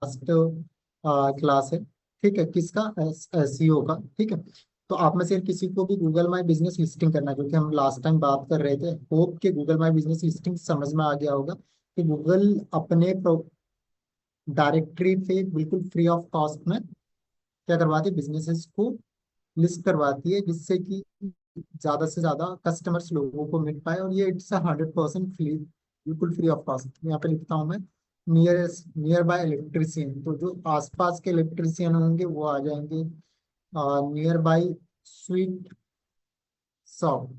Last class है, ठीक है, किसका, एसईओ का, ठीक है। तो आप में से किसी को भी गूगल माई बिजनेस लिस्टिंग करना है, क्योंकि हम लास्ट टाइम बात कर रहे थे, होप कि गूगल माई बिजनेस लिस्टिंग समझ में आ गया होगा कि गूगल अपने डायरेक्टरी पे बिल्कुल फ्री ऑफ कॉस्ट में क्या करवाती है, बिजनेसेस को लिस्ट करवाती है, जिससे कि ज्यादा से ज्यादा कस्टमर्स लोगों को मिल पाए, और ये इट्स 100% फ्री, बिल्कुल फ्री ऑफ कॉस्ट। यहाँ पे लिखता हूँ मैं, नियर बाय इलेक्ट्रिशियन, तो जो आसपास के इलेक्ट्रिशियन होंगे वो आ जाएंगे नियर बाय स्वीट शॉप।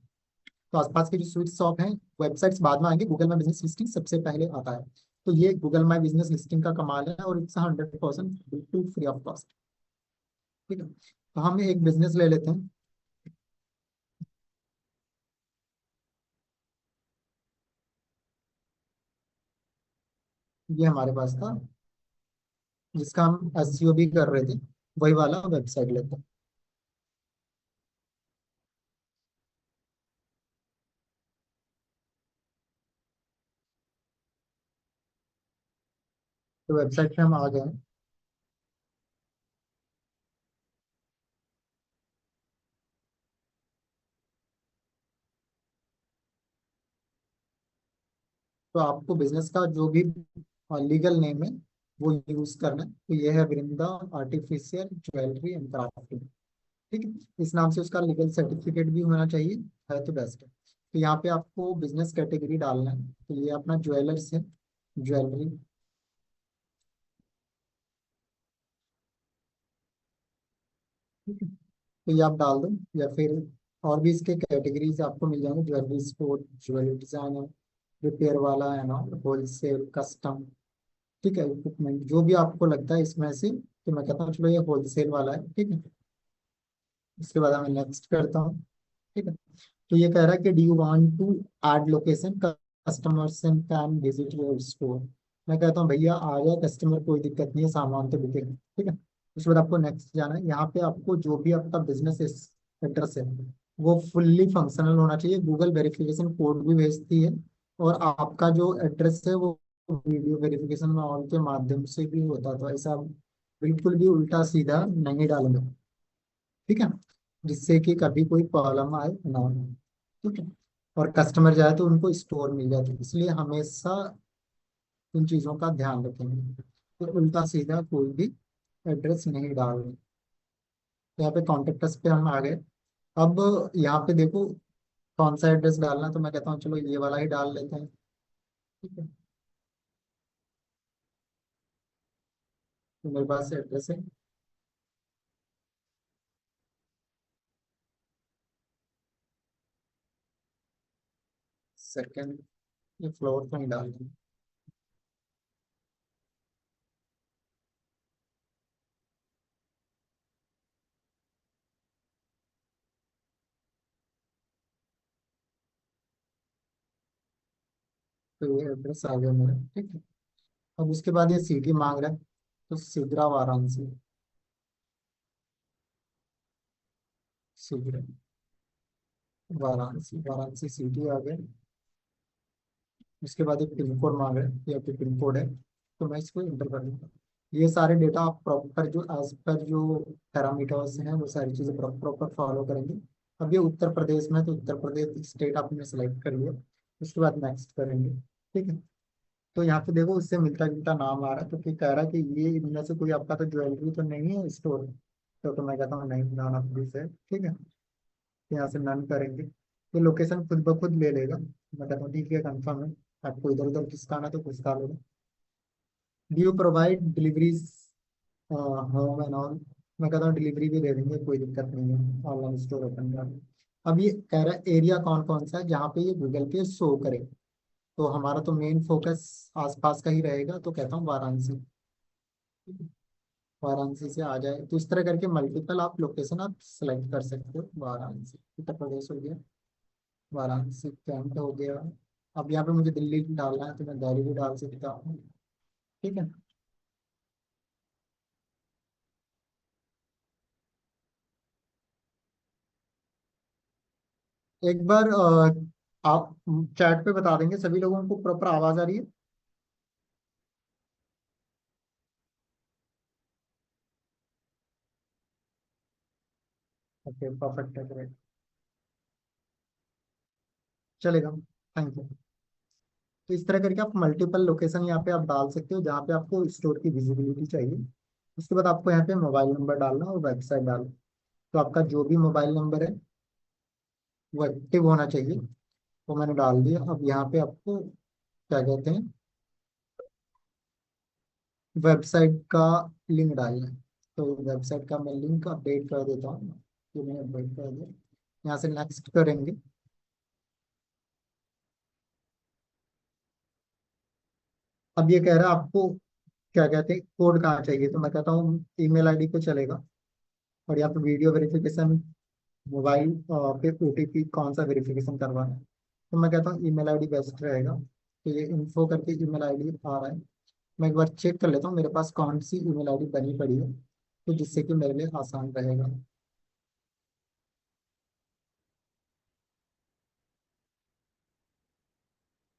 तो आसपास के जो स्वीट शॉप हैं, वेबसाइट्स बाद में आएंगे, गूगल माई बिजनेस लिस्टिंग सबसे पहले आता है। तो ये गूगल माई बिजनेस लिस्टिंग का कमाल है, और इट्स 100% बिल्कुल फ्री ऑफ कॉस्ट, ठीक है। तो हम एक बिजनेस ले लेते हैं। ये हमारे पास था, जिसका हम एसईओ भी कर रहे थे, वही वाला वेबसाइट लेते हैं। तो वेबसाइट पे हम आ गए हैं। तो आपको बिजनेस का जो भी लीगल नेम है वो यूज करना है। तो ये है वृंदा आर्टिफिशियल ज्वेलरी एंड क्राफ्टिंग, ठीक है। इस नाम से उसका लीगल सर्टिफिकेट भी होना चाहिए, है तो बेस्ट है। तो यहाँ पे आपको बिजनेस कैटेगरी डालना है, तो ये अपना ज्वेलर्स है, ज्वेलरी, ठीक है। तो ये आप डाल दो, या फिर और भी इसके कैटेगरीज आपको मिल जाएंगे, jewellery store, jewellery designer, repair वाला है ना, होलसेल, कस्टम, ठीक है, इक्विपमेंट, जो भी आपको लगता है इसमें से। तो मैं कहता हूँ चलो ये होलसेल वाला है, ठीक है। उसके बाद मैं नेक्स्ट करता हूँ, ठीक है। तो ये कह रहा है कि do you want to add location, customers can visit your store. मैं कहता हूँ भैया आ जाए कस्टमर, कोई दिक्कत नहीं है, सामान तो बिकेगा, ठीक है। उसके बाद आपको नेक्स्ट जाना है। यहाँ पे आपको जो भी आपका बिजनेस एड्रेस है वो फुल्ली फंक्शनल होना चाहिए। गूगल वेरिफिकेशन कोड भी भेजती है, और आपका जो एड्रेस है वो वीडियो वेरिफिकेशन ऑन के माध्यम से भी होता, तो ऐसा बिल्कुल भी उल्टा सीधा नहीं डालेंगे, ठीक है, जिससे कि कभी कोई प्रॉब्लम आए ना हो, ठीक है। और कस्टमर जाए तो उनको स्टोर मिल जाए, तो इसलिए हमेशा इन चीज़ों का ध्यान रखेंगे, तो उल्टा सीधा कोई भी एड्रेस नहीं डालेंगे। यहाँ पे कॉन्टेक्ट पे हम आ गए। अब यहाँ पे देखो कौन सा एड्रेस डालना है, तो मैं कहता हूँ चलो ये वाला ही डाल लेते हैं, ठीक है। तो मेरे पास एड्रेस है, सेकंड, ये फ्लोर पे ही डाल देंगे। तो ये एड्रेस आ गया मेरा, ठीक है। अब उसके बाद ये सिटी मांग रहा है, तो सिगरा वाराणसी, सिगरा वाराणसी, वाराणसी सिटी आ गए। उसके बाद एक पिन कोड मांग रहे हैं, ये आपके पिन कोड है, तो मैं इसको इंटर कर दूंगा। ये सारे डेटा आप प्रॉपर जो एज पर जो पैरामीटर्स हैं वो सारी चीज़ें प्रॉपर फॉलो करेंगे। अब ये उत्तर प्रदेश में है, तो उत्तर प्रदेश स्टेट आपने सेलेक्ट कर लिया। उसके बाद नेक्स्ट करेंगे, ठीक है। तो यहाँ पे देखो उससे मिलता जुलता नाम आ रहा है, तो फिर कह रहा है कि ये इनमें से कोई आपका तो ज्वेलरी तो नहीं है स्टोर। तो मैं कहता हूँ नहीं, नाना प्लीज है, ठीक है। यहाँ से नन करेंगे, तो लोकेशन खुद ब खुद ले लेगा। मैं कहता हूँ ठीक है, कंफर्म है। आपको इधर उधर किसका आना तो किसका लेगा। Do you provide deliveries home and all. मैं कहता हूँ डिलीवरी भी दे देंगे, कोई दिक्कत नहीं है, ऑनलाइन स्टोर ओपन कर। अब ये कह रहा है एरिया कौन कौन सा है जहाँ पे ये गूगल पे शो करे। तो हमारा तो मेन फोकस आसपास का ही रहेगा, तो कहता हूँ वाराणसी। वाराणसी से आ जाए तो इस तरह करके मल्टीपल आप लोकेशन आप सेलेक्ट कर सकते हो। वाराणसी उत्तर प्रदेश हो गया, वाराणसी कैंट हो गया। अब यहाँ पे मुझे दिल्ली डालना है, तो मैं दिल्ली भी डाल सकता हूँ, ठीक है। एक बार आप चैट पे बता देंगे सभी लोगों को प्रॉपर आवाज आ रही है। ओके परफेक्ट है, ग्रेट। चलेगा। Thank you. तो इस तरह करके आप मल्टीपल लोकेशन यहाँ पे आप डाल सकते हो जहाँ पे आपको स्टोर की विजिबिलिटी चाहिए। उसके बाद आपको यहाँ पे मोबाइल नंबर डालना और वेबसाइट डालना। तो आपका जो भी मोबाइल नंबर है वो एक्टिव होना चाहिए। वो मैंने डाल दिया। अब यहाँ पे आपको क्या कहते हैं, वेबसाइट का लिंक डालना है। तो वेबसाइट का मैं लिंक अपडेट कर देता हूँ। ये मैंने अपडेट कर दिया। यहाँ से नेक्स्ट करेंगे। अब ये कह रहा है आपको क्या कहते हैं कोड कहाँ चाहिए, तो मैं कहता हूँ ईमेल आईडी पे चलेगा। और यहाँ पे वीडियो वेरिफिकेशन, मोबाइल पे ओटीपी कौन सा वेरिफिकेशन करवाना है, तो मैं कहता हूँ ईमेल आईडी बेस्ट रहेगा। तो ये इन्फो करके ईमेल आईडी आ रहा है। मैं एक बार चेक कर लेता हूँ मेरे पास कौन सी ईमेल आईडी बनी पड़ी है, तो जिससे कि मेरे लिए आसान रहेगा।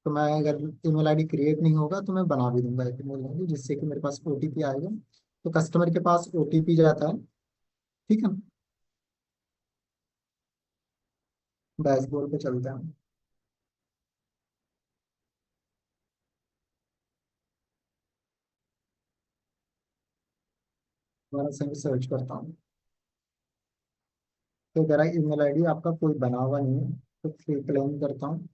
तो मैं अगर ईमेल आईडी क्रिएट नहीं होगा तो मैं बना भी दूंगा एक ईमेल आईडी, जिससे कि मेरे पास ओटीपी आएगा। तो कस्टमर के पास ओटीपी जाता है। ठीक है। डैशबोर्ड पे चलते हैं। दोबारा से सर्च करता हूँ। तो मेरा ईमेल आईडी आपका कोई बना हुआ नहीं है, तो फिर क्लेम करता हूँ।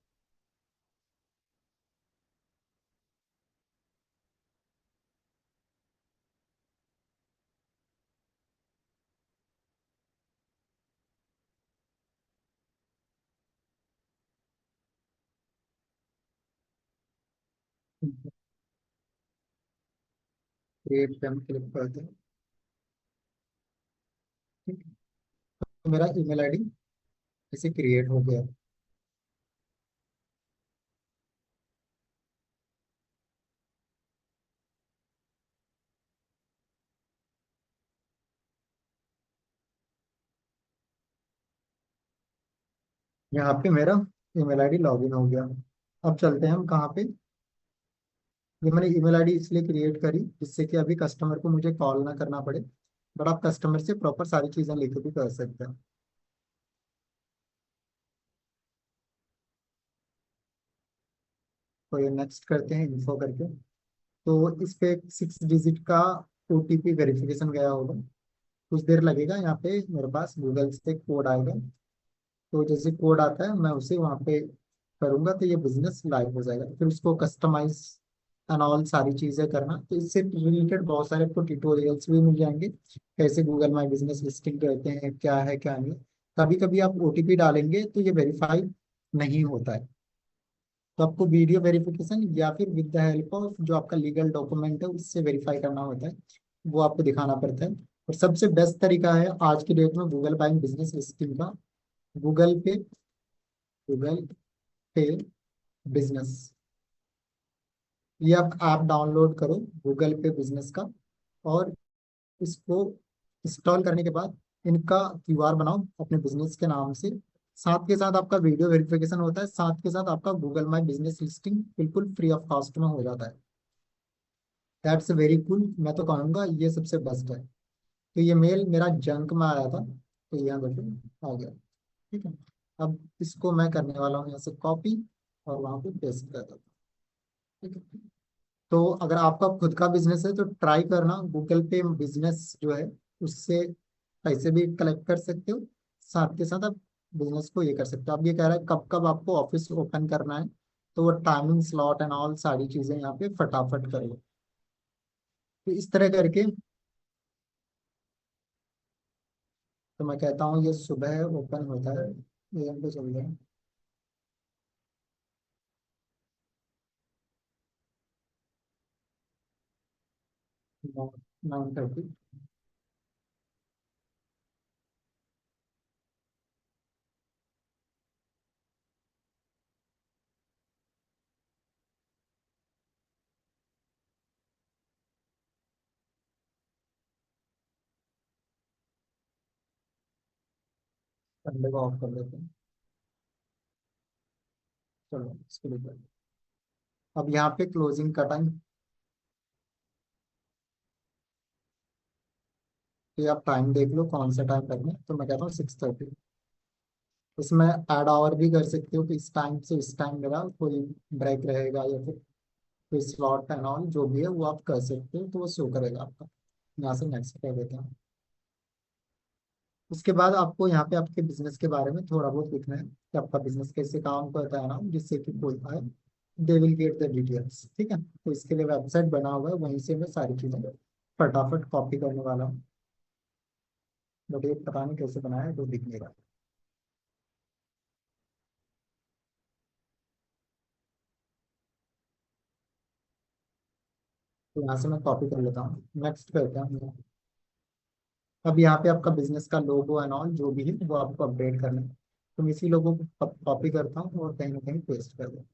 क्रिएट पे हम क्लिक करते हैं। ठीक है। तो मेरा ईमेल आईडी इसे क्रिएट हो गया। यहाँ पे मेरा ईमेल आईडी लॉगिन हो गया। अब चलते हैं हम कहाँ पे। ये मैंने ईमेल आईडी इसलिए क्रिएट करी जिससे कि अभी कस्टमर को मुझे कॉल ना करना पड़े, बट आप कस्टमर से प्रॉपर सारी चीजें लेके भी कर सकते हैं। तो ये नेक्स्ट करते हैं इन्फो करके। तो इस पे 6 डिजिट का ओटीपी वेरिफिकेशन गया होगा। कुछ देर लगेगा। यहाँ पे मेरे पास गूगल से कोड आएगा। तो जैसे कोड आता है मैं उसे वहाँ पे करूँगा तो ये बिजनेस लाइव हो जाएगा। फिर उसको कस्टमाइज एंड ऑल सारी चीज़ें करना, तो इससे रिलेटेड बहुत सारे आपको ट्यूटोरियल्स भी मिल जाएंगे। कैसे गूगल माई बिजनेस लिस्टिंग करते हैं, क्या है क्या नहीं। कभी कभी आप ओटीपी डालेंगे तो ये वेरीफाई नहीं होता है। तो आपको वीडियो वेरिफिकेशन या फिर विद द हेल्प ऑफ जो आपका लीगल डॉक्यूमेंट है उससे वेरीफाई करना होता है। वो आपको दिखाना पड़ता है। और सबसे बेस्ट तरीका है आज की डेट में गूगल बाइंग बिजनेस लिस्टिंग का, गूगल पे, गूगल पे बिजनेस। ये आप ऐप डाउनलोड करो गूगल पे बिजनेस का। और इसको इंस्टॉल करने के बाद इनका क्यूआर बनाओ अपने बिजनेस के नाम से। साथ के साथ आपका वीडियो वेरिफिकेशन होता है, साथ के साथ आपका गूगल माई बिजनेस लिस्टिंग बिल्कुल फ्री ऑफ कॉस्ट में हो जाता है। That's very cool. मैं तो कहूँगा ये सबसे बेस्ट है। तो ये मेल मेरा जंक में आया था, तो यहाँ देखो आ गया। ठीक है। अब इसको मैं करने वाला हूँ यहाँ से कॉपी और वहाँ पे पेस्ट कर देता हूँ। ठीक है। तो अगर आपका खुद का बिजनेस है तो ट्राई करना गूगल पे बिजनेस जो है उससे पैसे भी कलेक्ट कर सकते हो। साथ के साथ आप बिजनेस को ये कर सकते हो। अब ये कह रहा है कब कब आपको ऑफिस ओपन करना है, तो वो टाइमिंग स्लॉट एंड ऑल सारी चीजें यहाँ पे फटाफट करो। तो इस तरह करके तो मैं कहता हूँ ये सुबह ओपन होता है। AM पे चल रहे हैं। 9:30। संडे को ऑफ कर देते हैं। चलो इसको भी कर। अब यहाँ पे क्लोजिंग का टाइम तो ये आप टाइम देख लो कौन सा टाइम करना है, तो मैं कहता हूँ 6:30। इसमें ऐड आवर भी कर सकते हो कि इस टाइम से इस टाइम मेरा कोई ब्रेक रहेगा या फिर कोई स्लॉट एंड ऑल जो भी है वो आप कर सकते हो, तो वो शो करेगा आपका। यहाँ से नेक्स्ट कर देते हैं। उसके बाद आपको यहाँ पे आपके बिजनेस के बारे में थोड़ा बहुत लिखना है कि आपका बिजनेस कैसे काम करता है ना, जिससे कि कोई आए they will get the details. ठीक है, तो इसके लिए वेबसाइट बना हुआ है, वहीं से मैं सारी चीज़ें फटाफट कॉपी करने वाला हूँ। बट ये पता नहीं कैसे बनाया है, तो दिख नहीं रहा। तो यहाँ से मैं कॉपी कर लेता हूँ, नेक्स्ट करते हैं। अब यहाँ पे आपका बिजनेस का लोगो एंड ऑल जो भी है वो आपको अपडेट करना है, तो मैं इसी लोगो को कॉपी करता हूँ और कहीं ना कहीं पेस्ट कर देता हूँ।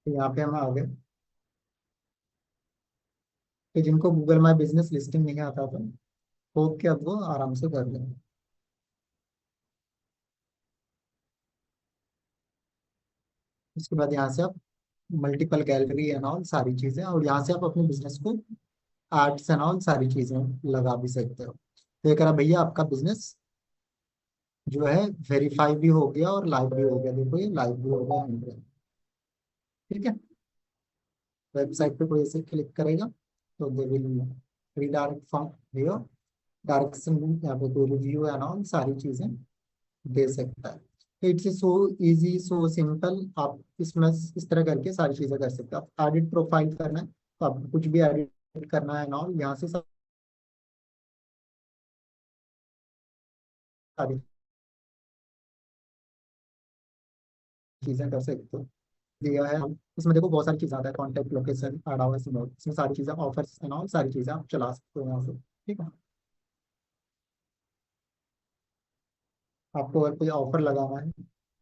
तो यहाँ पे हम आ गए। तो जिनको गूगल माई बिजनेस लिस्टिंग नहीं आता था, होप कि अब वो आराम से कर लें। उसके बाद यहाँ से आप मल्टीपल गैलरी एंड ऑल सारी चीजें, और यहाँ से आप अपने बिजनेस को आर्ट्स एंड ऑल सारी चीजें लगा भी सकते हो। तो ये करा भैया आपका बिजनेस जो है वेरीफाई भी हो गया और लाइव भी हो गया। देखो ये लाइव भी हो गया। ठीक है, वेबसाइट पे कोई ऐसे क्लिक करेगा तो they will redirect from here, direction यहाँ पे कोई रिव्यू एंड ऑल सारी चीजें दे सकता है। It's so easy so simple. आप इसमें इस तरह करके सारी चीजें कर सकते हो। आप एडिट प्रोफाइल करना है तो आपको कुछ भी एडिट करना है एंड ऑल, यहाँ से सारी चीजें कर सकते हो। दिया है इसमें, देखो बहुत सारी चीजें आता है, कॉन्टेक्ट लोकेशन एड आवर्स, इसमें सारी चीजें ऑफर्स एंड ऑल सारी चीजें आप चला सकते हो यहाँ से। ठीक है, आपको अगर कोई ऑफर लगाना है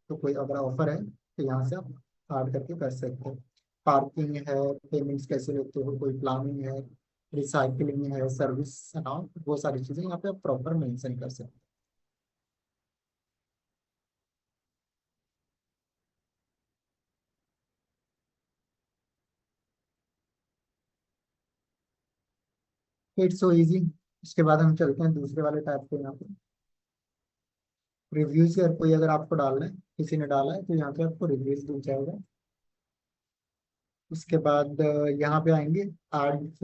तो कोई अगर ऑफर है तो यहाँ से आप ऐड करके कर सकते हो। पार्किंग है, पेमेंट्स कैसे लेते हो, कोई प्लानिंग है, रिसाइकलिंग है, सर्विस एंड ऑल, वो सारी चीजें यहाँ पे आप प्रॉपर मेंशन कर सकते हो। It's so easy. उसके बाद हम चलते हैं दूसरे वाले टाइप पे। यहाँ पे रिव्यूज, अगर कोई अगर आपको डालना है, किसी ने डाला है तो यहाँ पे आपको रिव्यूज दिख जाएगा। उसके बाद यहाँ पे आएंगे ad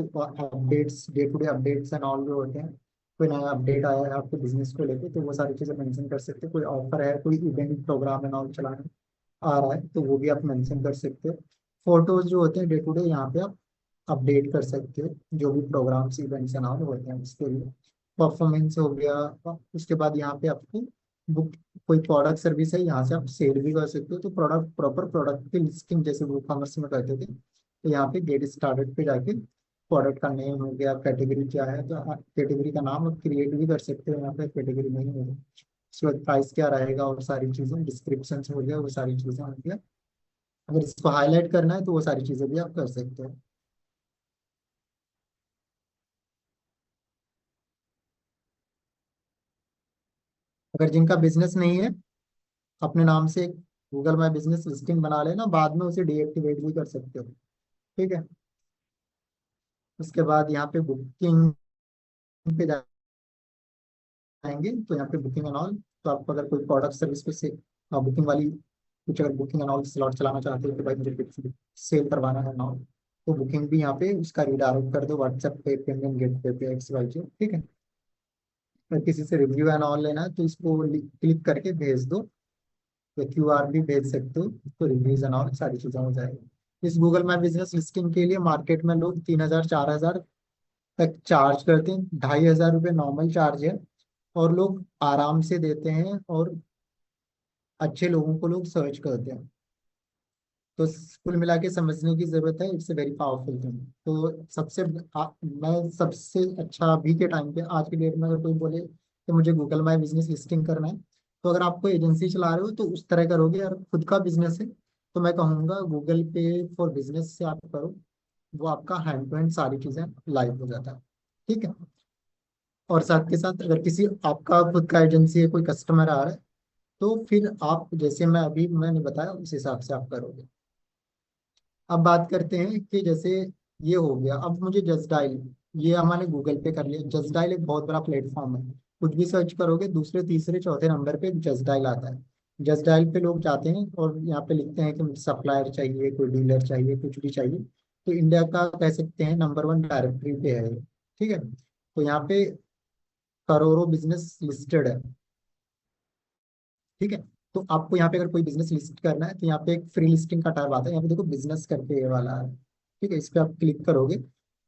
updates, day to day updates and all जो होते हैं। कोई नया अपडेट आया है आपके बिजनेस को लेके तो वो सारी चीजें मेंशन कर सकते हैं। कोई ऑफर है, कोई इवेंट प्रोग्राम एंड ऑल चलाने आ रहा है तो वो भी आप मेंशन कर सकते हो। फोटोज जो होते हैं डे टू डे यहाँ पे आप अपडेट कर सकते हो, जो भी प्रोग्राम्स इवेंट्स एंड ऑल होते हैं उसके लिए। परफॉर्मेंस हो गया। उसके बाद यहाँ पे आपको बुक, कोई प्रोडक्ट सर्विस है यहाँ से आप सेल भी कर सकते हो, तो प्रोडक्ट प्रॉपर प्रोडक्ट की लिस्टिंग जैसे वो कॉमर्स में करते थे, तो यहाँ पे गेट स्टार्टेड पे जाके प्रोडक्ट का नेम हो गया, कैटेगरी क्या है, तो कैटेगरी का नाम आप क्रिएट भी कर सकते हो यहाँ पे, कैटेगरी नहीं होगा। उसके बाद प्राइस क्या रहेगा और सारी चीज़ें, डिस्क्रिप्शन हो गया, वो सारी चीज़ें हो गया। अगर इसको हाईलाइट करना है तो वो सारी चीज़ें भी आप कर सकते हो। अगर जिनका बिजनेस नहीं है, अपने नाम से गूगल माई बिजनेस लिस्टिंग बना लेना, बाद में उसे डीएक्टिवेट भी कर सकते हो। ठीक है, उसके बाद यहाँ पे बुकिंग पे जाएंगे तो यहाँ पे बुकिंग एंड ऑल, तो आप अगर कोई प्रोडक्ट सर्विस पे से बुकिंग वाली कुछ अगर बुकिंग एंड ऑल स्लॉट चलाना चाहते हो कि भाई मुझे कुछ सेल करवाना है ना, तो बुकिंग भी यहाँ पे उसका रीडायरेक्ट कर दो व्हाट्सएप पे, पेमेंट गेटवे पे, एक्स वाई जेड। ठीक है, अगर किसी से रिव्यू एंड ऑल लेना है तो इसको क्लिक करके भेज दो, या क्यूआर भी भेज सकते हो, तो रिव्यूज एंड ऑल सारी चीजें हो जाएगी। इस गूगल माई बिजनेस लिस्टिंग के लिए मार्केट में लोग 3,000 4,000 तक चार्ज करते हैं। 2,500 रुपये नॉर्मल चार्ज है, और लोग आराम से देते हैं, और अच्छे लोगों को लोग सर्च करते हैं। तो कुल मिला के समझने की जरूरत है, it's a very powerful thing. तो मैं सबसे अच्छा अभी के टाइम पे, आज के डेट में अगर कोई बोले कि मुझे गूगल माई बिजनेस लिस्टिंग करना है, तो अगर आप कोई एजेंसी चला रहे हो तो उस तरह करोगे, और खुद का बिजनेस है तो मैं कहूँगा गूगल पे फॉर बिजनेस से आप करो। वो आपका हैंड टू हैंड सारी चीजें लाइव हो जाता है। ठीक है, और साथ के साथ अगर किसी आपका खुद का एजेंसी है, कोई कस्टमर आ रहा है तो फिर आप जैसे मैंने बताया उस हिसाब से आप करोगे। अब बात करते हैं कि जैसे ये हो गया, अब मुझे जस्ट डायल, ये हमारे गूगल पे कर लिया। जस्ट डायल एक बहुत बड़ा प्लेटफॉर्म है। कुछ भी सर्च करोगे दूसरे तीसरे चौथे नंबर पे जस्ट डायल आता है। जस्ट डायल पे लोग जाते हैं और यहाँ पे लिखते हैं कि मुझे सप्लायर चाहिए, कोई डीलर चाहिए, कुछ भी चाहिए। तो इंडिया का कह सकते हैं नंबर वन डायरेक्टरी पे है ये। ठीक है, तो यहाँ पे करोड़ों बिजनेस लिस्टेड है। ठीक है, तो आपको यहाँ पे अगर कोई बिजनेस लिस्ट करना है तो यहाँ पे एक फ्री लिस्टिंग का टैब आता है, यहाँ पे देखो बिजनेस करके ये वाला है। ठीक है, इस पे आप क्लिक करोगे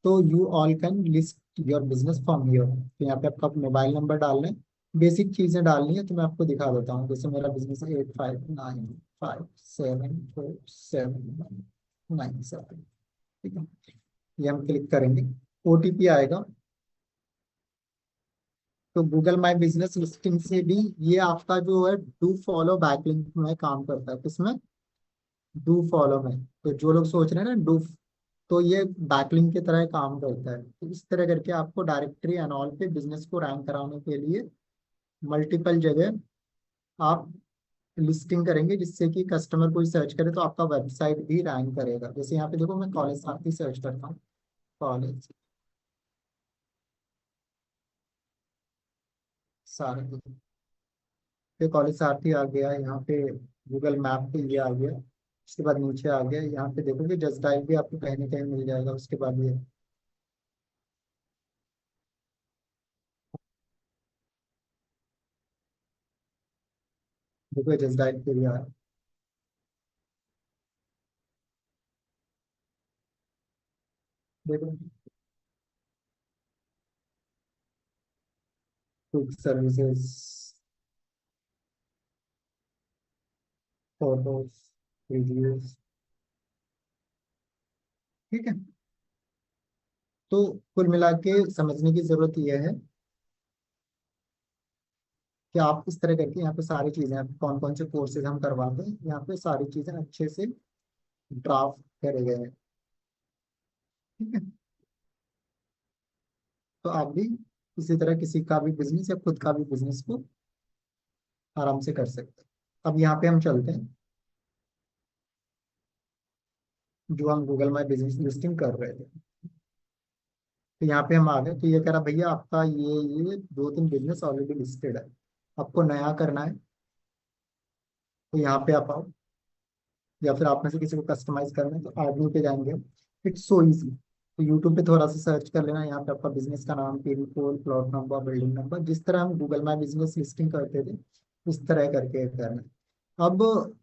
तो you all can list your business from here. तो यहाँ पे आपका मोबाइल नंबर डालना है, बेसिक चीजें डालनी है। तो मैं आपको दिखा देता हूँ, जैसे मेरा बिजनेस 8595747997। ठीक है, ये हम क्लिक करेंगे, ओटीपी आएगा। तो गूगल माई बिजनेस लिस्टिंग से भी ये आपका जो है डू फॉलो बैकलिंक में काम करता है। किसमें? डू फॉलो में। तो जो लोग सोच रहे हैं ना डू, तो ये बैकलिंक की तरह काम करता है। तो इस तरह करके आपको डायरेक्टरी एंड ऑल पे बिजनेस को रैंक कराने के लिए मल्टीपल जगह आप लिस्टिंग करेंगे, जिससे कि कस्टमर कोई सर्च करे तो आपका वेबसाइट भी रैंक करेगा। जैसे यहाँ पे देखो मैं कॉलेज साथी सर्च करता हूँ, कॉलेज सारथी, पे कॉलेज सारथी आ गया यहाँ पे। गूगल मैप पे ये आ गया। उसके बाद नीचे आ गया, यहाँ पे देखोगे जस्ट डायल भी आपको कहीं ना कहीं मिल जाएगा। उसके बाद ये देखो जस्ट डायल पे भी आ रहा है। देखो कुछ सर्विसेज, फोटोज, वीडियोस। ठीक है, तो कुल मिला के समझने की जरूरत यह है कि आप इस तरह करके यहाँ पे सारी चीजें, कौन कौन से कोर्सेज हम करवाते हैं, यहाँ पे सारी चीजें अच्छे से ड्राफ्ट करे गए हैं। ठीक है, तो आप भी इसी तरह किसी का भी बिजनेस या खुद का भी बिजनेस को आराम से कर सकते हैं। अब यहाँ पे हम चलते हैं, जो हम गूगल माई बिजनेस लिस्टिंग कर रहे थे। तो यहाँ पे हम आ गए, तो ये कह रहा भैया आपका ये दो तीन बिजनेस ऑलरेडी लिस्टेड है, आपको नया करना है। तो यहाँ पे आप आओ, या फिर आप में से किसी को कस्टमाइज करना है तो आदमी पे जाएंगे। It's so easy. तो यूट्यूब पे थोड़ा सा सर्च कर लेना, यहाँ पे आपका बिजनेस का नाम, pin code, plot number, building number, जिस तरह हम गूगल माई बिजनेस लिस्टिंग करते थे उस तरह करके करना है। अब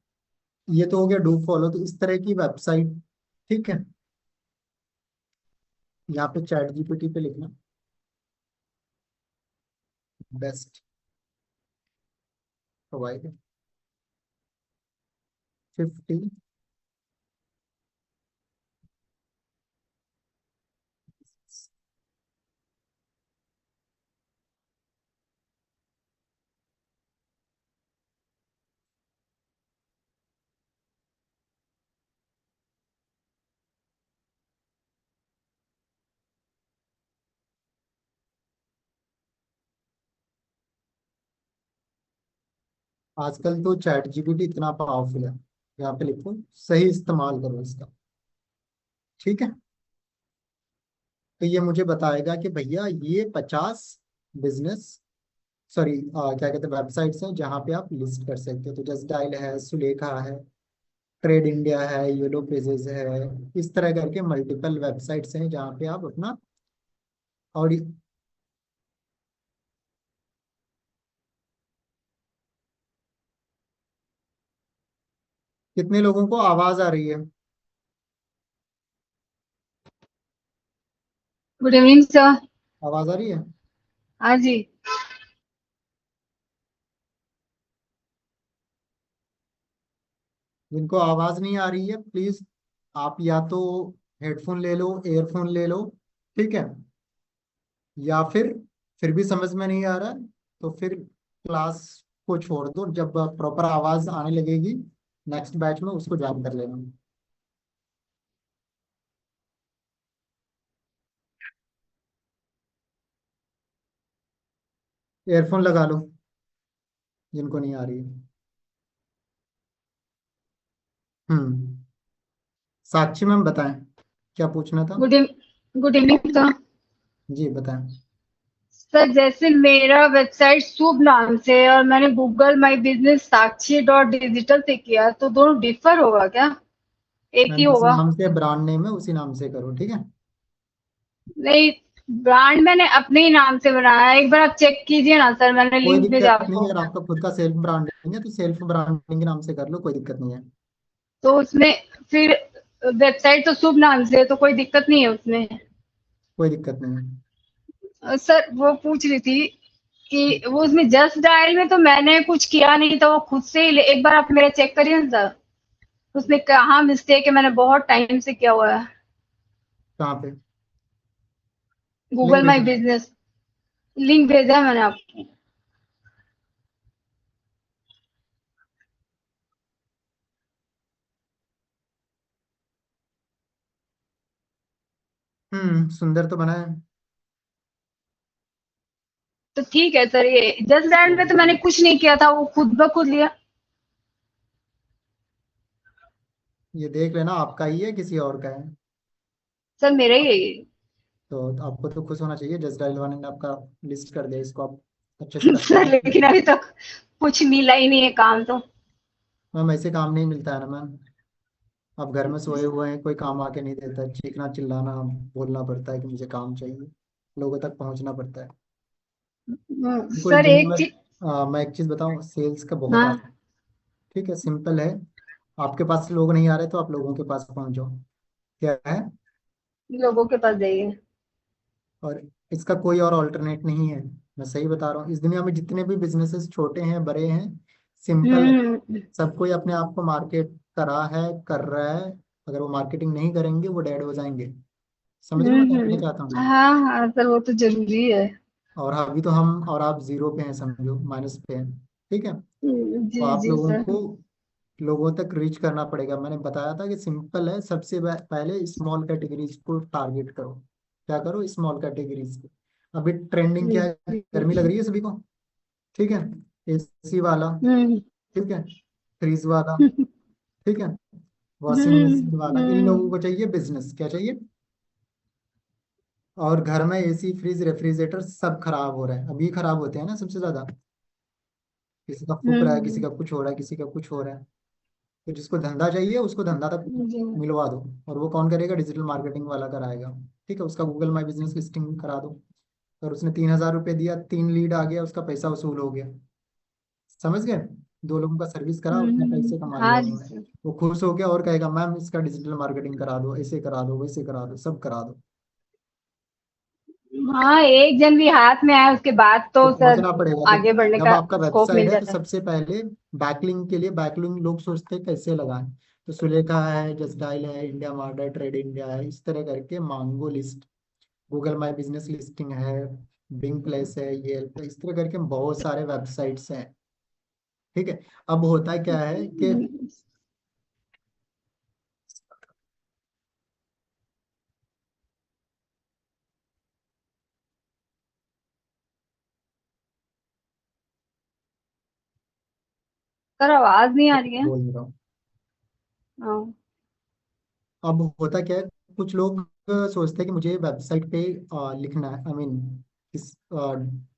ये तो हो गया डू फॉलो, तो इस तरह की वेबसाइट। ठीक है, यहाँ पे चैट जीपीटी पे लिखना बेस्ट प्रोवाइड 50। आजकल तो चैट जीपीटी इतना पावरफुल है, यहाँ पे लिखो सही इस्तेमाल करो इसका। ठीक है, तो ये मुझे बताएगा कि भैया ये 50 बिजनेस, सॉरी क्या कहते हैं, वेबसाइट्स हैं जहाँ पे आप लिस्ट कर सकते हो। तो जस्ट डायल है, सुलेखा है, ट्रेड इंडिया है, येलो पेजेस है, इस तरह करके मल्टीपल वेबसाइट्स हैं जहाँ पे आप अपना। और कितने लोगों को आवाज आ रही है? Good evening sir. आवाज आ रही है? हाँ जी। जिनको आवाज नहीं आ रही है प्लीज आप या तो हेडफोन ले लो, एयरफोन ले लो। ठीक है, या फिर भी समझ में नहीं आ रहा है तो फिर क्लास को छोड़ दो, जब प्रॉपर आवाज आने लगेगी नेक्स्ट बैच में उसको ज्वाइन कर लेना। एयरफोन लगा लो जिनको नहीं आ रही है। हम्म। साक्षी मैम बताएं, क्या पूछना था? Good good evening sir. जी बताएं। सर जैसे मेरा वेबसाइट शुभ नाम से है और मैंने Google my business Sakshi dot digital से किया, तो दोनों डिफर होगा क्या? एक ही मैम जिस होगा? नाम से ब्रांड नेम है उसी नाम से करो, ठीक है। नहीं, ब्रांड मैंने अपने ही नाम से बनाया है। एक बार आप चेक कीजिए ना सर, मैंने कोई लिंक भेजा दिक्कत नहीं है, आपको। अगर आपका खुद का सेल्फ ब्रांडिंग है तो सेल्फ ब्रांडिंग के नाम से कर लो, कोई दिक्कत नहीं है। तो उसमें फिर वेबसाइट तो शुभ नाम से है, तो कोई दिक्कत नहीं है उसमें? कोई दिक्कत नहीं है। सर वो पूछ रही थी कि वो उसमें जस्ट डायल में तो मैंने कुछ किया नहीं था, वो खुद से ही एक बार आप मेरा चेक करिए ना सर, उसमें कहाँ मिस्टेक है, मैंने बहुत टाइम से किया हुआ है। कहाँ पे? लिंक गूगल माई भेजना। बिजनेस लिंक भेजा है मैंने आपको। सुंदर तो बना है। तो ठीक है सर, ये जस्ट डायल में तो मैंने कुछ नहीं किया था, वो खुद ब खुद लिया। ये देख लेना, आपका ही है किसी और का है? सर मेरा ही है ये। तो आपको तो खुश होना चाहिए, जस्ट डायल वाले ने आपका लिस्ट कर दिया, इसको आप अच्छे से रखते सर हैं। लेकिन अभी तक कुछ मिला ही नहीं है काम तो। मैम ऐसे काम नहीं मिलता है ना मैम। आप घर में सोए हुए हैं, कोई काम आके नहीं देता, चीखना चिल्लाना, बोलना पड़ता है कि मुझे काम चाहिए, लोगों तक पहुंचना पड़ता है। देखो इस सर दुनिया एक में चीज। मैं एक चीज बताऊं, सेल्स का बहुत हाँ, आसान। ठीक है, सिंपल है। आपके पास लोग नहीं आ रहे तो आप लोगों के पास पहुंच जाओ, क्या है। लोगों के पास जाइए। और इसका कोई और ऑल्टरनेट नहीं है। मैं सही बता रहा हूँ, इस दुनिया में जितने भी बिजनेसेस छोटे हैं बड़े हैं, सिंपल है। हम्म। सब कोई अपने आप को मार्केट करा है, कर रहा है। अगर वो मार्केटिंग नहीं करेंगे वो डेड हो जाएंगे। समझ रहे हो मैं क्या कहना चाहता हूँ? हाँ हाँ सर, वो तो जरूरी है। और अभी तो हम और आप जीरो पे हैं, समझो माइनस पे हैं। ठीक है, तो जी आप जी लोगों सर। को लोगों तक रीच करना पड़ेगा। मैंने बताया था कि सिंपल है, सबसे पहले स्मॉल कैटेगरीज को टारगेट करो। क्या करो? स्मॉल कैटेगरीज को। अभी ट्रेंडिंग क्या है? गर्मी लग रही है सभी को, ठीक है। एसी वाला, हम्म ठीक है। फ्रीज वाला, ठीक है। वॉशिंग हम्म मशीन वाला, इन लोगों हम्म को चाहिए बिजनेस, क्या चाहिए। और घर में एसी फ्रिज रेफ्रिजरेटर सब खराब हो रहा है, अभी खराब होते हैं ना सबसे ज्यादा। किसी का फूक रहा है, किसी हम्म, का कुछ हो रहा है, किसी का कुछ हो रहा है। तो जिसको धंधा चाहिए उसको धंधा तक जी। मिलवा दो। और वो कौन करेगा? डिजिटल मार्केटिंग वाला कराएगा। ठीक है, उसका गूगल माई बिजनेस लिस्टिंग करा दो। और उसने 3,000 रुपये दिया, 3 लीड आ गया, उसका पैसा वसूल हो गया। समझ गए? 2 लोगों का सर्विस करा, उसने पैसे कमा लिए हाँ जी उन्होंने। सर। वो खुश हो गया और कहेगा मैम इसका डिजिटल मार्केटिंग करा दो, ऐसे करा दो, वैसे करा दो, सब करा दो। हाँ, एक जन भी हाथ में आए उसके बाद तो तो सर पहुंचना पड़ेगा। तो आगे बढ़ने जब का आपका स्कोप वेबसाइट मिल है तो जाता है। सबसे पहले बैकलिंक के लिए, बैकलिंक लोग सोचते हैं कैसे लगाएं। तो सुलेखा है, जस्ट डायल है, इंडिया मार्ट है, ट्रेड इंडिया है, इस तरह करके मांगो list, Google my business listing है, बिंग प्लेस है, ये इस तरह करके बहुत सारे वेबसाइट्स हैं। ठीक है। अब होता है क्या है कि सर आवाज नहीं आ रही है। बोल रहा हूँ, हाँ। अब होता क्या है, कुछ लोग सोचते हैं कि मुझे वेबसाइट पे लिखना है, आई मीन इस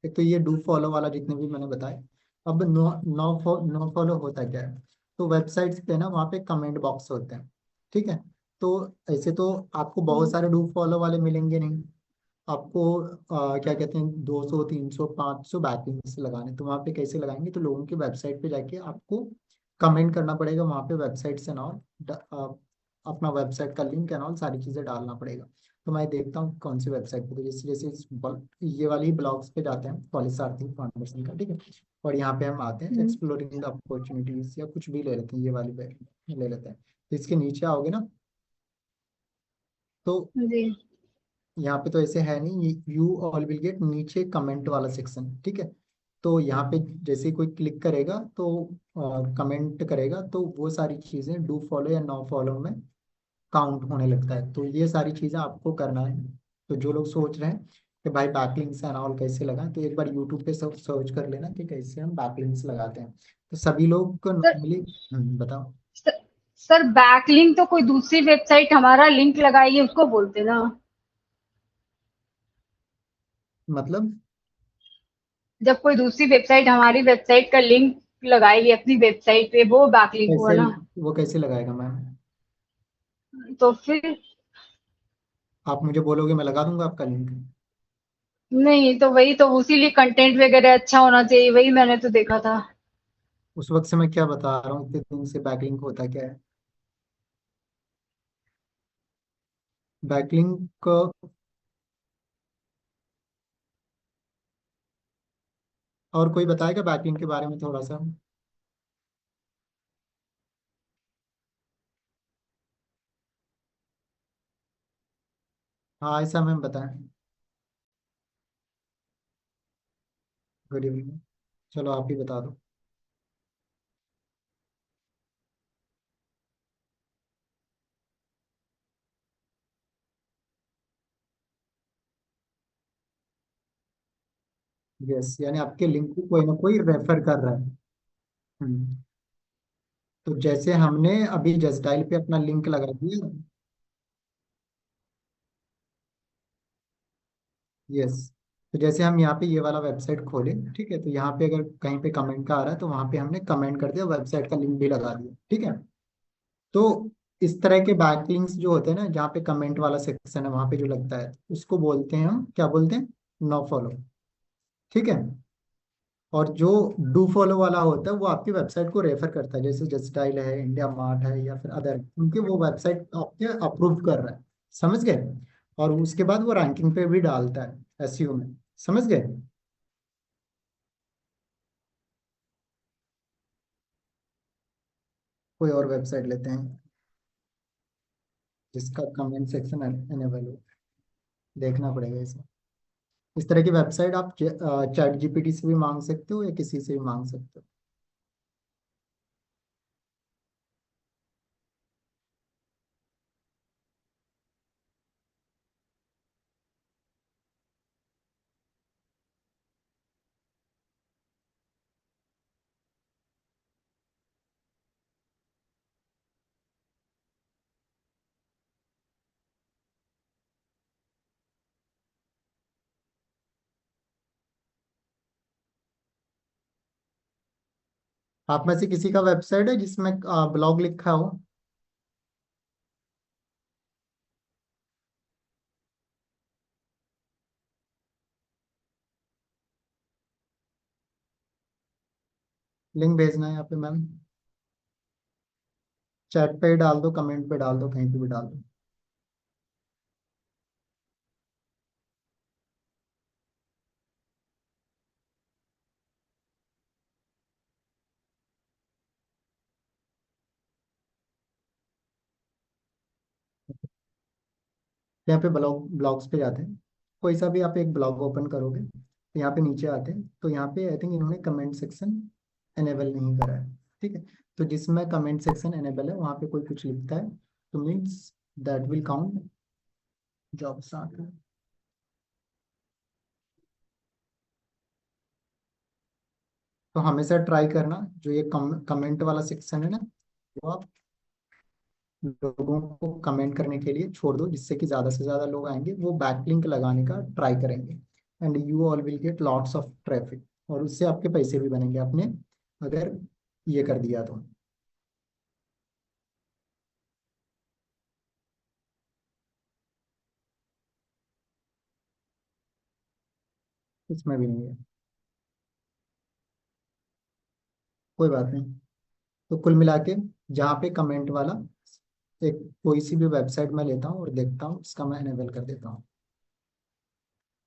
एक तो ये डू फॉलो वाला जितने भी मैंने बताए। अब नो नो फॉलो होता क्या है? तो वेबसाइट्स पे ना वहाँ पे कमेंट बॉक्स होते हैं, ठीक है। तो ऐसे तो आपको बहुत सारे डू फॉलो वाले मिलेंगे नहीं। आपको क्या कहते हैं, 200 300 500 बैकलिंक्स लगाने, तो वहाँ पे कैसे लगाएंगे? तो लोगों की वेबसाइट पे जाके आपको कमेंट करना पड़ेगा, वहाँ पे वेबसाइट से ना अपना वेबसाइट का लिंक एंड ऑल सारी चीज़ें डालना पड़ेगा। तो मैं देखता हूँ कौन सी वेबसाइट पे, तो जैसे जैसे ये वाली ब्लॉग्स पे जाते हैं, कॉलेज आर्थिक फाउंडेशन का, ठीक है। और यहाँ पे हम आते हैं हम्म, एक्सप्लोरिंग द अपॉर्चुनिटीज या कुछ भी ले लेते हैं, ये वाली पे ले लेते हैं। तो इसके नीचे आओगे ना, तो जी। यहाँ पे तो ऐसे है नहीं, यू ऑल विल गेट नीचे कमेंट वाला सेक्शन, ठीक है। तो यहाँ पे जैसे ही कोई क्लिक करेगा तो कमेंट करेगा, तो वो सारी चीज़ें डू फॉलो या नो फॉलो में काउंट होने लगता है। तो ये सारी चीज़ें आपको करना है। तो जो लोग सोच रहे हैं कि भाई बैकलिंक्स एंड ऑल कैसे लगाएं, तो एक बार यूट्यूब पे सब सर्च कर लेना कि कैसे हम बैकलिंक्स लगाते हैं। तो सभी लोग को सर नॉर्मली बताओ। सर बैकलिंक तो कोई दूसरी वेबसाइट हमारा लिंक लगाएगी उसको बोलते ना। मतलब जब कोई दूसरी वेबसाइट हमारी वेबसाइट का लिंक लगाएगी अपनी वेबसाइट पे वो बैकलिंक हुआ कैसे, ना। वो कैसे लगाएगा मैम? तो फिर आप मुझे बोलोगे, मैं लगा दूंगा आपका लिंक। नहीं तो वही तो उसी लिए कंटेंट वगैरह अच्छा होना चाहिए वही मैंने तो देखा था। उस वक्त से मैं क्या बता रहा हूँ, इतने दिन से बैकलिंक होता क्या है। बैकलिंक, और कोई बताएगा बैकलिंक के बारे में थोड़ा सा? हाँ, ऐसा मैम बताएं। Good evening. चलो आप ही बता दो। यस, यानी आपके लिंक को कोई ना कोई रेफर कर रहा है। हम्म। तो जैसे हमने अभी जस्ट डायल पे अपना लिंक लगा दिया। यस। तो जैसे हम यहाँ पे ये वाला वेबसाइट खोले, ठीक है, तो यहाँ पे अगर कहीं पे कमेंट का आ रहा है तो वहाँ पे हमने कमेंट कर दिया, वेबसाइट का लिंक भी लगा दिया, ठीक है। तो इस तरह के बैकलिंक्स जो होते हैं ना, जहाँ पे कमेंट वाला सेक्शन है वहाँ पे जो लगता है, उसको बोलते हैं हम, क्या बोलते हैं? No follow. ठीक है। और जो डू फॉलो वाला होता है वो आपकी वेबसाइट को रेफर करता है, जैसे जस्ट डायल है, इंडिया मार्ट है, या फिर अदर, उनके वो वेबसाइट आपके अप्रूव कर रहा है। समझ गए? और उसके बाद वो रैंकिंग पे भी डालता है एसईओ में। समझ गए? कोई और वेबसाइट लेते हैं जिसका कमेंट सेक्शन एनेबल हो। देखना पड़ेगा इसे। इस तरह की वेबसाइट आप चैट जीपीटी से भी मांग सकते हो या किसी से भी मांग सकते हो। आप में से किसी का वेबसाइट है जिसमें ब्लॉग लिखा हो? लिंक भेजना है यहाँ पे मैम। चैट पे ही डाल दो, कमेंट पे डाल दो, कहीं पे भी डाल दो। यहाँ पे ब्लॉग्स पे जाते हैं। कोई सा भी आप एक ब्लॉग ओपन करोगे तो यहाँ पे नीचे आते हैं, तो यहाँ पे आई थिंक इन्होंने कमेंट सेक्शन एनेबल नहीं करा है। ठीक है। तो जिसमें कमेंट सेक्शन एनेबल है वहाँ पे कोई कुछ लिखता है तो means that will count job start. तो हमेशा ट्राई करना, जो ये कमेंट वाला सेक्शन है ना, वो आप लोगों को कमेंट करने के लिए छोड़ दो, जिससे कि ज्यादा से ज्यादा लोग आएंगे, वो बैकलिंक लगाने का ट्राई करेंगे, and you all will get lots of traffic, और उससे आपके पैसे भी बनेंगे आपने अगर ये कर दिया तो। इसमें भी नहीं है। कोई बात नहीं। तो कुल मिला के, जहाँ पे कमेंट वाला एक कोई सी भी वेबसाइट में लेता हूँ और देखता हूँ, इसका मैं एनेबल कर देता हूँ।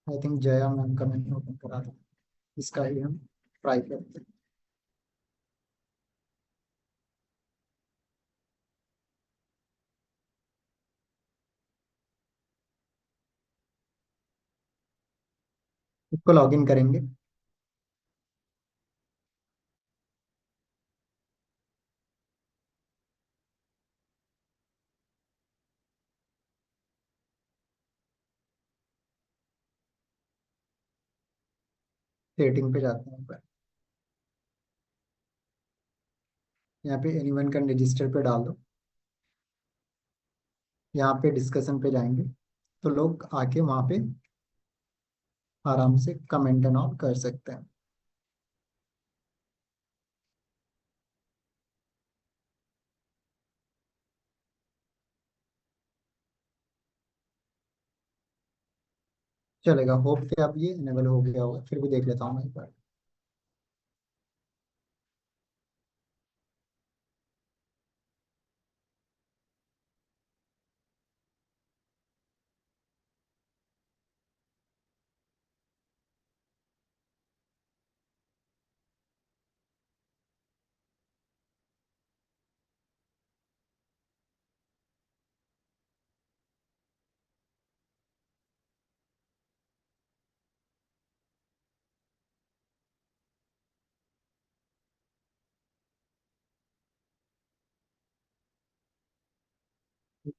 आई थिंक जया मैम का मैंने ओपन करा था, इसका ही हम ट्राई करते हैं। इसको लॉग इन करेंगे। सेटिंग पे जाते हैं ऊपर। यहाँ पे एनीवन कैन रजिस्टर पे डाल दो। यहाँ पे डिस्कशन पे जाएंगे तो लोग आके वहाँ पे आराम से कमेंट एंड ऑल कर सकते हैं। चलेगा, होप कि अब ये इनेबल हो गया होगा, फिर भी देख लेता हूँ मैं एक बार।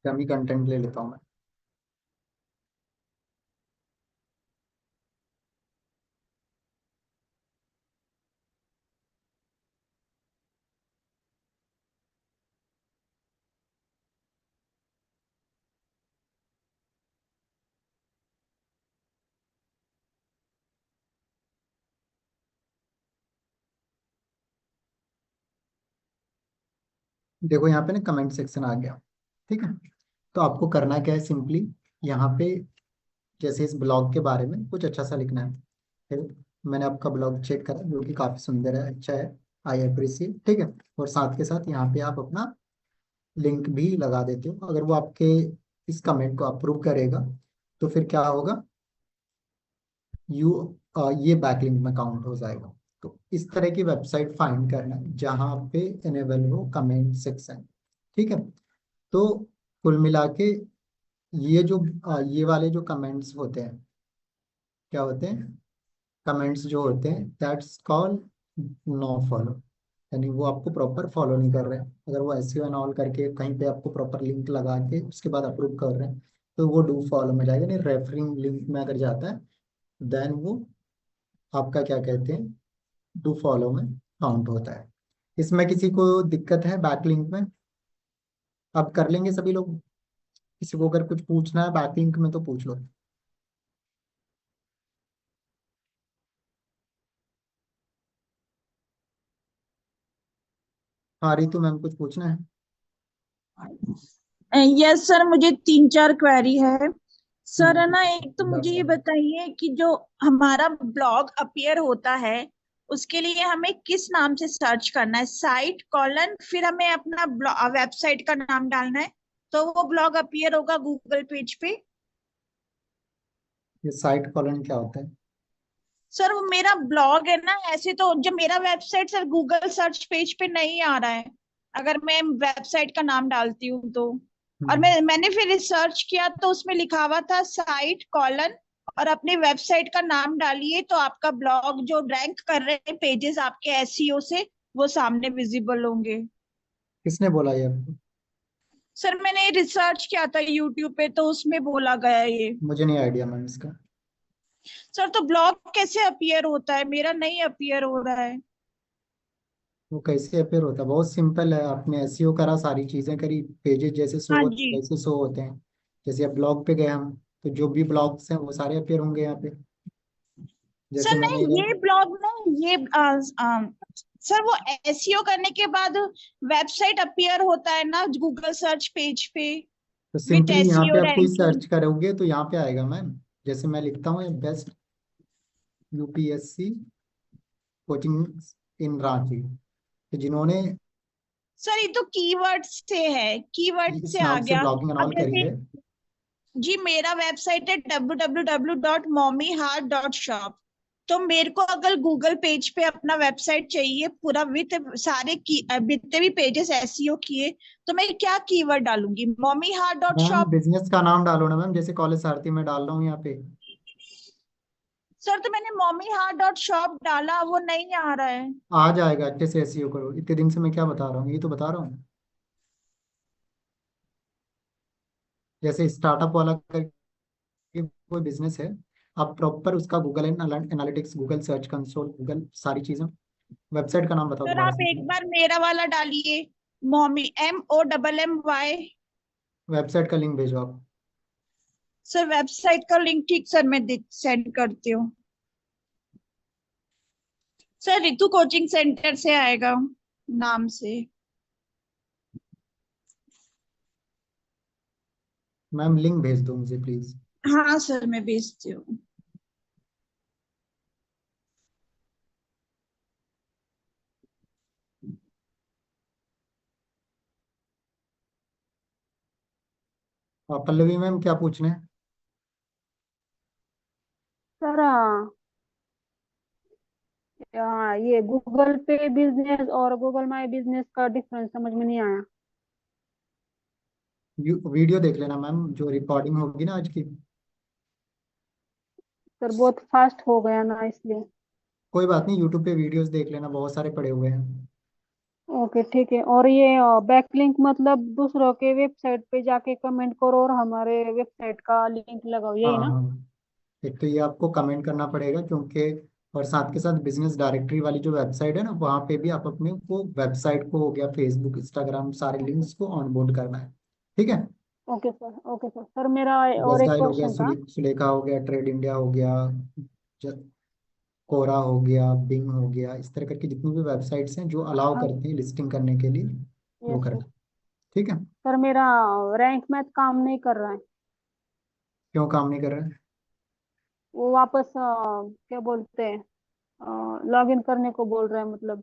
डमी कंटेंट ले लेता हूँ मैं। देखो यहाँ पे ना कमेंट सेक्शन आ गया, ठीक है। तो आपको करना क्या है, सिंपली यहाँ पे जैसे इस ब्लॉग के बारे में कुछ अच्छा सा लिखना है। फिर मैंने आपका ब्लॉग चेक करा जो कि काफी सुंदर है, अच्छा है, आई अप्रिशिएट, ठीक है। और साथ के साथ यहाँ पे आप अपना लिंक भी लगा देते हो। अगर वो आपके इस कमेंट को अप्रूव करेगा तो फिर क्या होगा, यू ये बैकलिंक में काउंट हो जाएगा। तो इस तरह की वेबसाइट फाइंड करना जहाँ पे इनेबल हो कमेंट सेक्शन, ठीक है। तो कुल मिला के ये जो ये वाले जो कमेंट्स होते हैं, क्या होते हैं, कमेंट्स जो होते हैं, दैट्स कॉल्ड नो फॉलो। यानी वो आपको प्रॉपर फॉलो नहीं कर रहे हैं। अगर वो एसईओ एंड ऑल करके कहीं पे आपको प्रॉपर लिंक लगा के उसके बाद अप्रूव कर रहे हैं तो वो डू फॉलो में जाएगा। नहीं, रेफरिंग लिंक में अगर जाता है देन वो आपका क्या कहते हैं, डू फॉलो में काउंट होता है। इसमें किसी को दिक्कत है बैकलिंक में? अब कर लेंगे सभी लोग। किसी को अगर कुछ पूछना है बैकलिंक में तो पूछ लो। हाँ रितु मैम, कुछ पूछना है? यस सर, मुझे 3-4 क्वेरी है सर। है ना, एक तो मुझे ये हम्म। बताइए कि जो हमारा ब्लॉग अपीयर होता है उसके लिए हमें किस नाम से सर्च करना है? साइट कॉलन फिर हमें अपना वेबसाइट का नाम डालना है तो वो ब्लॉग अपीयर होगा गूगल पेज पे? ये साइट कॉलन क्या होता है? सर वो मेरा ब्लॉग है ना, ऐसे तो जब मेरा website sir Google search page पे नहीं आ रहा है अगर मैं वेबसाइट का नाम डालती हूँ तो। और हम्म। मैंने फिर रिसर्च किया तो उसमें लिखा हुआ था साइट कॉलन और अपने वेबसाइट का नाम डालिए तो आपका ब्लॉग जो रैंक कर रहे हैं पेजेस आपके एसईओ से वो सामने विजिबल होंगे। किसने बोला ये आपको? सर मैंने रिसर्च किया था यूट्यूब पे तो उसमें बोला गया ये। मुझे नहीं आइडिया मैम इसका। सर तो ब्लॉग कैसे अपीयर होता है? मेरा नहीं अपीयर हो रहा है। वो कैसे अपेयर होता है, बहुत सिंपल है। आपने एसईओ करा, सारी चीजें करी, पेजेस जैसे शो हाँ होते जी। हैं वैसे शो होते हैं। जैसे अब ब्लॉग पे गए हम तो जो भी ब्लॉग्स हैं वो सारे अपेयर होंगे यहाँ पे। जैसे सर मैंने नहीं, ये ब्लॉग ना, ये सर वो एसईओ करने के बाद वेबसाइट अपीयर होता है ना गूगल सर्च पेज पे तो विथ सिंपली यहाँ एसईओ पे आप कोई रैंकिंग। सर्च करोगे तो यहाँ पे आएगा मैम। जैसे मैं लिखता हूँ बेस्ट यूपीएससी कोचिंग इन रांची, तो जिन्होंने सर ये तो कीवर्ड से है, कीवर्ड इस से आ नाम से गया। ब्लॉगिंग एंड अब ऑल करी जैसे है। जी मेरा वेबसाइट है www.mommyheart.shop। तो मेरे को अगर गूगल पेज पे अपना वेबसाइट चाहिए पूरा विथ सारे जितने भी पेजेस एसईओ किए तो मैं क्या कीवर्ड डालूंगी? Mommy heart dot ma'am shop. Business का नाम डालो ना मैम, जैसे कॉलेज सारथी में डाल रहा हूँ यहाँ पे। सर तो मैंने मॉमी हार्ट डॉट शॉप डाला, वो नहीं आ रहा है। आ जाएगा, अच्छे से एसईओ करो। इतने दिन से मैं क्या बता रहा हूँ, ये तो बता रहा हूँ। जैसे स्टार्टअप वाला करके कोई बिजनेस है, आप प्रॉपर उसका Google analytics, Google search console, Google सारी चीजें। वेबसाइट का नाम बताओ सर दोबारा आप से। एक बार मेरा वाला डालिए, मॉमी MOMMY। वेबसाइट का लिंक भेजो आप। सर वेबसाइट का लिंक, ठीक सर, मैं सेंड करती हूँ। सर रितु कोचिंग सेंटर से आएगा नाम से। मैम लिंक भेज दो मुझे प्लीज। हाँ सर, मैं भेजती हूँ। पल्लवी मैम क्या पूछ रहे हैं? सर हाँ, ये गूगल पे बिजनेस और गूगल माई बिजनेस का डिफरेंस समझ में नहीं आया। वीडियो देख लेना मैम, जो रिकॉर्डिंग होगी ना आज की। सर बहुत फास्ट हो गया ना इसलिए। कोई बात नहीं, यूट्यूब पे वीडियोस देख लेना, बहुत सारे पड़े हुए हैं। ओके ठीक है। और ये बैकलिंक मतलब दूसरों के वेबसाइट पे जाके कमेंट करो और हमारे वेबसाइट का लिंक लगाओ, हाँ यही ना? हाँ, एक तो ये आपको कमेंट करना पड़ेगा क्योंकि, और साथ के साथ बिजनेस डायरेक्टरी वाली जो वेबसाइट है ना, वहाँ पे भी आप अपने को वेबसाइट को हो गया, फेसबुक, इंस्टाग्राम, सारे लिंक्स को ऑनबोर्ड करना है। ठीक है। Okay sir, okay sir. Sir मेरा और जस्ट एक डायल हो गया, क्वेश्चन था। सुलेखा हो गया, ट्रेड इंडिया हो गया, कोरा हो गया, बिंग हो गया, इस तरह करके जितनी भी वेबसाइट्स हैं जो अलाउ हाँ, करती हैं लिस्टिंग करने के लिए, वो यस सर। करना। ठीक है। सर मेरा रैंक मैथ काम नहीं कर रहा है। क्यों काम नहीं कर रहा है? वो वापस क्या बोलते हैं, लॉग इन करने को बोल रहा है। मतलब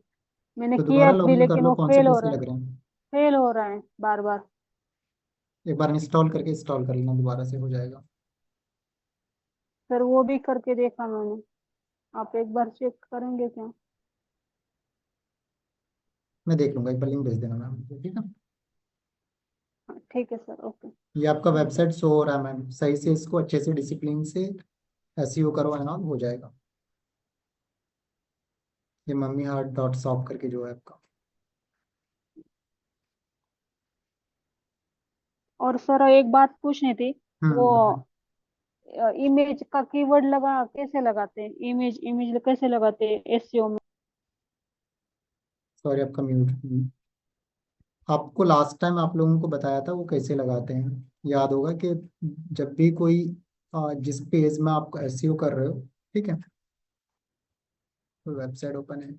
मैंने तो किया दोबारा भी लॉगिन कर लेकिन लो, वो कौन से फेल हो पैसे रहा है। लग रहे हैं? फेल हो रहा है बार बार। एक बार इंस्टॉल करके इंस्टॉल कर लेना, दोबारा से हो जाएगा। सर वो भी करके देखा मैंने। आप एक बार चेक करेंगे क्या? मैं देख लूंगा, एक बार लिंक भेज देना मैम मुझे, ठीक है। हाँ, ठीक है सर, ओके। ये आपका वेबसाइट शो हो रहा है मैम, सही से इसको अच्छे से डिसिप्लिन से एसईओ करो एंड ऑल, हो जाएगा। ये मम्मी हार्ट डॉट शॉप करके जो है आपका। और सर एक बात पूछनी थी। वो बताएं। इमेज का कीवर्ड लगा कैसे लगाते हैं? इमेज इमेज कैसे लगाते हैं एसईओ में? सॉरी, आपका म्यूट। आपको लास्ट टाइम आप लोगों को बताया था वो कैसे लगाते हैं, याद होगा कि जब भी कोई जिस पेज में आप एसईओ कर रहे हो, ठीक है, तो वेबसाइट ओपन है,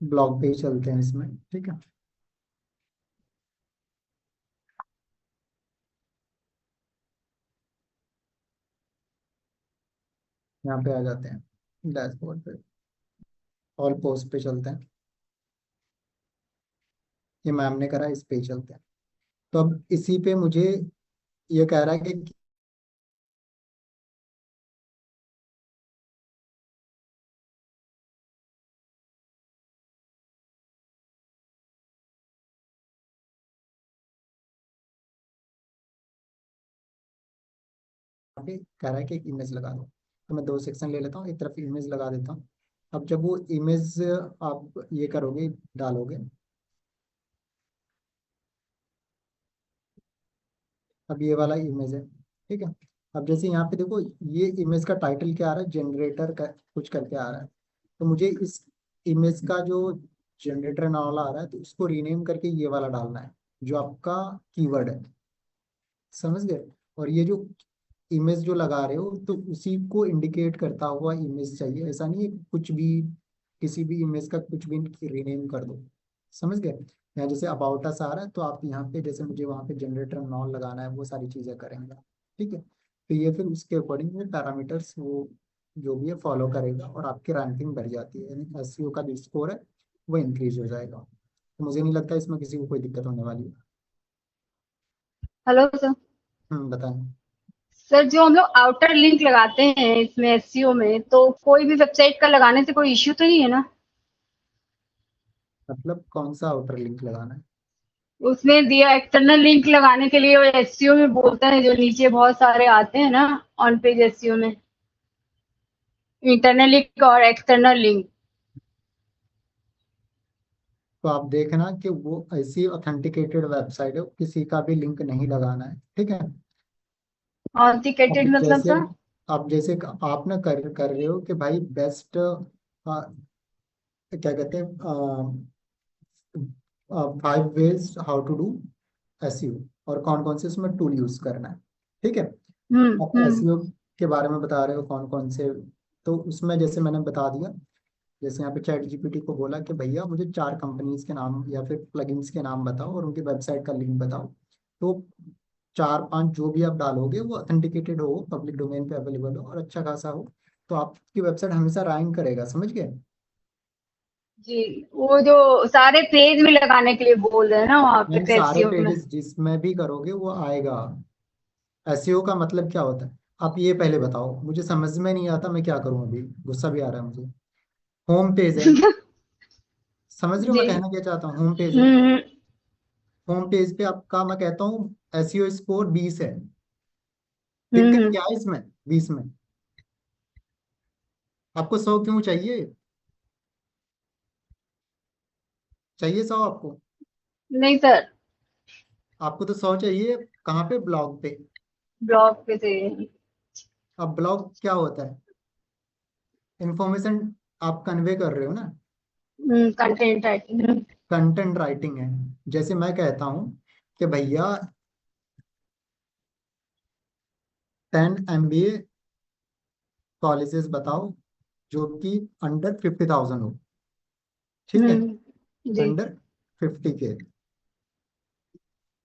ब्लॉग पे ही चलते हैं इसमें, ठीक है। यहाँ पे आ जाते हैं डैशबोर्ड पे, ऑल पोस्ट पे चलते हैं। ये मैम ने करा, इस पे ही चलते हैं। तो अब इसी पे मुझे ये कह रहा है कि यहाँ पे कह रहा है कि एक इमेज लगा दो। तो मैं दो सेक्शन ले लेता हूँ, एक तरफ इमेज लगा देता हूँ। अब जब वो इमेज आप ये करोगे, डालोगे, अब ये वाला इमेज है, ठीक है। अब जैसे यहाँ पे देखो, ये इमेज का टाइटल क्या आ रहा है, जनरेटर का कुछ करके आ रहा है। तो मुझे इस इमेज का जो जनरेटर नाम आ रहा है, तो उसको रीनेम करके ये वाला डालना है, जो आपका कीवर्ड है। समझ गए? और ये जो इमेज जो लगा रहे हो, तो उसी को इंडिकेट करता हुआ इमेज चाहिए, ऐसा नहीं है कि कुछ भी, किसी भी इमेज का कुछ भी रीनेम कर दो। समझ गए? यहाँ जैसे अबाउट अस आ रहा है, तो आप यहाँ पे जैसे मुझे वहाँ पे जनरेटर नॉन लगाना है, वो सारी चीजें करेंगे। ठीक है, तो ये फिर उसके अकॉर्डिंग में पैरामीटर्स वो जो भी है फॉलो करेगा, और आपकी रैंकिंग बढ़ जाती है, यानी एसईओ का जो स्कोर है वो इंक्रीज हो जाएगा। तो मुझे नहीं लगता इसमें किसी को कोई दिक्कत होने वाली है। Hello sir. बताएं। सर जो हम लोग आउटर लिंक लगाते हैं इसमें एसईओ में, तो कोई भी वेबसाइट का लगाने से कोई इश्यू तो नहीं है ना? मतलब कौन सा आउटर लिंक लगाना है? उसमें दिया एक्सटर्नल लिंक लगाने के लिए, वो एसईओ में बोलता है, जो नीचे बहुत सारे आते हैं ना ऑन पेज एसईओ में, इंटरनल लिंक और एक्सटर्नल लिंक। तो आप देखना कि वो ऐसी ऑथेंटिकेटेड वेबसाइट है, किसी का भी लिंक नहीं लगाना है, ठीक है। अब ऑथेंटिकेटेड मतलब जैसे सर? अब जैसे आप ना कर रहे हो कि भाई बेस्ट क्या कहते हैं, 5 ways how to do SEO, और कौन कौन से उसमें टूल यूज करना है। ठीक है, आप हम्म। एसईओ के बारे में बता रहे हो कौन कौन से, तो उसमें जैसे मैंने बता दिया, जैसे यहाँ पे चैट जीपीटी को बोला कि भैया मुझे 4 कंपनीज के नाम या फिर प्लगइन्स के नाम बताओ और उनकी वेबसाइट का लिंक बताओ, तो 4-5 जो भी आप डालोगे वो ऑथेंटिकेटेड हो, पब्लिक डोमेन पे अवेलेबल हो और अच्छा खासा हो, तो आपकी वेबसाइट हमेशा रैंक करेगा, समझ गए। जी, वो जो सारे पेज में लगाने के लिए बोल रहे हैं ना वहाँ पे नहीं, सारे एसईओ में। पेजेस जिसमें भी करोगे वो आएगा। एसईओ का मतलब क्या होता है, आप ये पहले बताओ, मुझे समझ में नहीं आता, मैं क्या करूँ, अभी गुस्सा भी आ रहा है मुझे। होम पेज है, समझ रहे हो जी। मैं कहना क्या चाहता हूँ, होम पेज है। हम्म। होम पेज पे आपका मैं कहता हूँ एसईओ स्कोर 20 है। दिक्कत हम्म। क्या है इसमें 20 में, आपको 100 क्यों चाहिए, चाहिए 100 आपको, नहीं सर, आपको तो 100 चाहिए, कहाँ पे, ब्लॉग पे। ब्लॉग पे से। अब ब्लॉग क्या होता है, इंफॉर्मेशन आप कन्वे कर रहे हो ना, कंटेंट राइटिंग। कंटेंट राइटिंग है। जैसे मैं कहता हूँ कि भैया 10 MBA कॉलेजेस बताओ जो कि अंडर 50,000 हो, ठीक है, जी। Under 50K।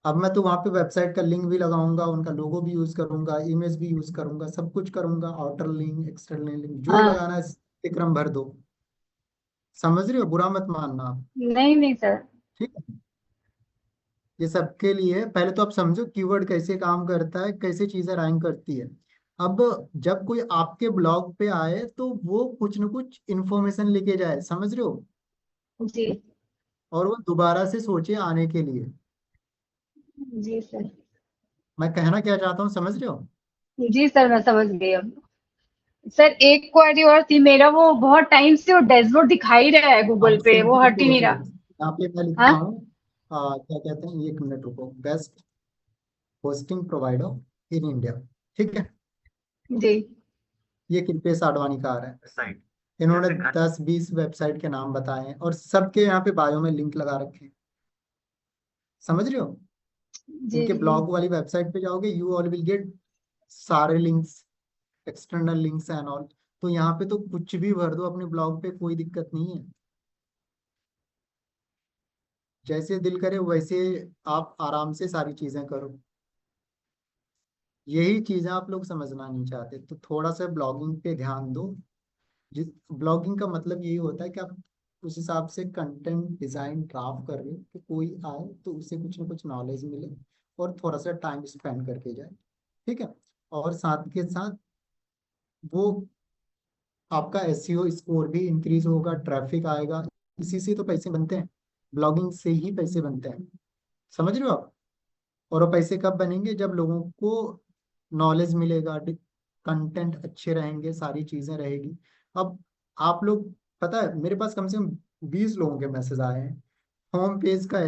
अब मैं तो वहाँ पे वेबसाइट का लिंक भी लगाऊंगा, उनका लोगो भी यूज करूंगा, इमेज भी यूज करूंगा, सब कुछ करूंगा, आउटर लिंक एक्सटर्नल लिंक जो हाँ। लगाना है विक्रम भर दो, समझ रहे हो, बुरा मत मानना आप। नहीं नहीं सर। ठीक है, ये सबके लिए है, पहले तो आप समझो कीवर्ड कैसे काम करता है, कैसे चीजें रैंक करती है। अब जब कोई आपके ब्लॉग पे आए तो वो कुछ न कुछ इंफॉर्मेशन लेके जाए, समझ रहे हो, जी। और वो दोबारा से सोचे आने के लिए। जी सर। मैं कहना क्या चाहता हूँ, समझ रहे हो। जी सर, मैं समझ गई अब। सर एक क्वेरी और थी, मेरा वो बहुत टाइम से वो डैशबोर्ड दिखा ही रहा है गूगल आप पे, वो सिंपली हट ही नहीं सोचो, रहा। यहाँ पे मैं लिखता हाँ। हूँ, क्या कहते हैं, 1 मिनट रुको, best hosting provider in India, ठीक है, जी। ये कृपेश आडवाणी का आ रहा है साइट, इन्होंने 10-20 वेबसाइट के नाम बताए हैं और सबके यहाँ पे बायो में लिंक लगा रखे हैं, समझ रहे हो। जी। इनके जी। ब्लॉग वाली वेबसाइट पे जाओगे, यू ऑल विल गेट सारे links, external links and all, तो यहाँ पे तो कुछ भी भर दो अपने ब्लॉग पे, कोई दिक्कत नहीं है, जैसे दिल करे वैसे आप आराम से सारी चीजें करो। यही चीजें आप लोग समझना नहीं चाहते, तो थोड़ा सा ब्लॉगिंग पे ध्यान दो। जिस ब्लॉगिंग का मतलब यही होता है कि आप उस हिसाब से कंटेंट डिजाइन ड्राफ्ट कर रहे हो कि कोई आए तो उसे कुछ ना कुछ नॉलेज मिले और थोड़ा सा टाइम स्पेंड करके जाए, ठीक है, और साथ के साथ वो आपका एसईओ स्कोर भी इंक्रीज होगा, ट्रैफिक आएगा, इसी से तो पैसे बनते हैं, ब्लॉगिंग से ही पैसे बनते हैं, समझ रहे हो आप। और वो पैसे कब बनेंगे, जब लोगों को नॉलेज मिलेगा, कंटेंट अच्छे रहेंगे, सारी चीजें रहेगी। अब आप लोग, पता है मेरे पास कम से कम 20 लोगों के मैसेज आए हैं, होम पेज का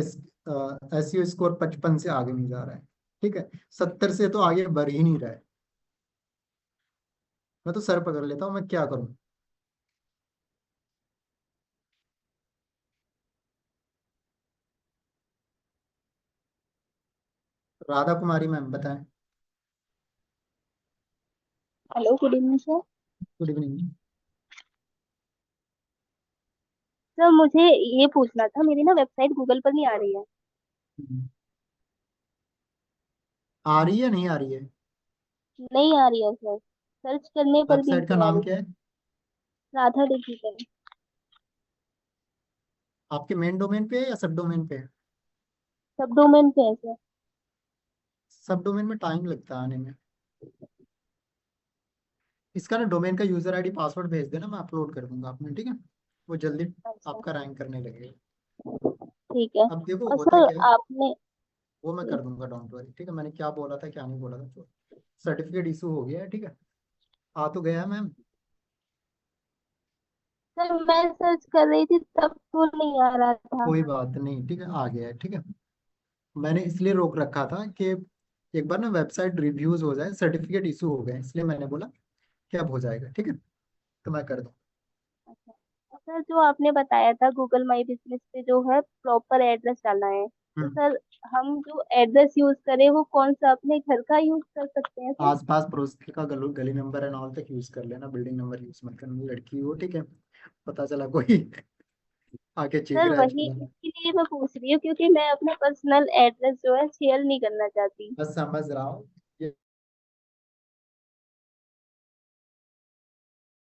एसईओ स्कोर 55 से आगे नहीं जा रहा है, ठीक है, 70 से तो आगे बढ़ ही नहीं रहा है। मैं तो सर पकड़ लेता हूँ, मैं क्या करूँ। राधा कुमारी मैम बताएं। Hello, good evening sir. Good evening. Sir मुझे ये पूछना था, मेरी ना वेबसाइट गूगल पर नहीं आ रही है। आ रही है, नहीं आ रही है, नहीं आ रही है सर, सर्च करने पर भी वेबसाइट का नहीं आ नाम रही। क्या है, राधा डिजिटल। आपके मेन डोमेन पे है या सब डोमेन पे है। सब डोमेन पे है सर। सब डोमेन में टाइम लगता है आने में, इसका ना डोमेन का यूजर आईडी पासवर्ड भेज देना, मैं अपलोड कर दूंगा आपने, ठीक है, वो जल्दी अच्छा। आपका रैंक करने लगेगा। ठीक है। अब देखो और होता सर क्या है, आपने। वो मैं कर दूंगा, डोंट वरी, ठीक है, मैंने क्या बोला था क्या नहीं बोला था, तो सर्टिफिकेट इशू हो गया है, ठीक है, आ तो गया है मैम। सर मैं सर्च कर रही थी तब तो नहीं आ रहा था। कोई बात नहीं, ठीक है, आ गया है, ठीक है, मैंने इसलिए रोक रखा था कि एक बार ना वेबसाइट रिव्यूज हो जाए, सर्टिफिकेट इशू हो गए, इसलिए मैंने बोला कि अब हो जाएगा, ठीक है, तो मैं कर दूँ। अच्छा। सर जो आपने बताया था गूगल माई बिजनेस पे जो है प्रॉपर एड्रेस डालना है, तो हम्म, सर हम जो एड्रेस यूज करें वो कौन सा अपने घर का यूज कर सकते हैं सर? आसपास पड़ोस का गली नंबर एंड ऑल तक यूज कर लेना, बिल्डिंग नंबर यूज मत करना, लड़की हो ठीक है, पता चला कोई आके चीख सर रहा है वही चलो। इसके लिए मैं पूछ रही हूँ क्योंकि मैं अपना पर्सनल एड्रेस जो है शेयर नहीं करना चाहती। बस समझ रहा हूँ,